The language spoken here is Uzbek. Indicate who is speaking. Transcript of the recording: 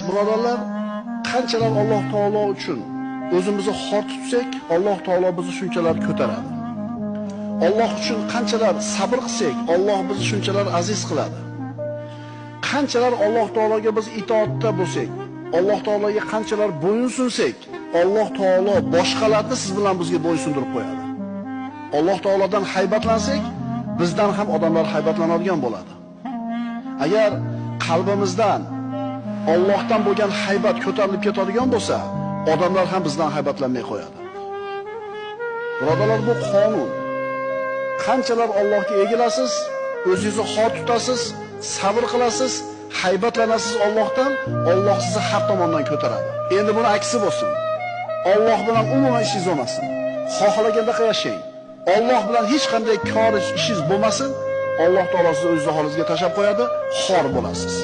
Speaker 1: Birodarlar, qanchalar Alloh taolo uchun o'zimizni xor tutsak, Alloh taolo bizni shunchalar ko'taradi. Alloh uchun qanchalar sabr qilsak, Alloh bizni shunchalar aziz qiladi. Qanchalar Alloh taologa biz itoatda bo'lsak, Alloh taologa qanchalar bo'ysunsak, Alloh taolo boshqalarni siz bilan bizga bo'ysundirib qo'yadi. Alloh taolodan haybatlansak, bizdan ham odamlar haybatlanadigan bo'ladi. Agar qalbimizdan Allohdan bo'lgan haybat ko'tarilib ketadigan bo'lsa, odamlar ham bizdan haybatlanmay qo'yadi. Birodarlar, bu qonun. Qanchalar Allohga egilasiz, o'zingizni xor tutasiz, sabr qilasiz, haybatlanasiz Allohdan, Alloh sizni haq tomondan ko'taradi. Endi buni aksi bo'lsin. Alloh bilan umuman ishingiz bo'lmasin. Xohlaganda yashang. Alloh bilan hech qanday kor ishingiz bo'lmasin. Alloh taolo sizni o'z holingizga tashlab qo'yadi, xor bo'lasiz.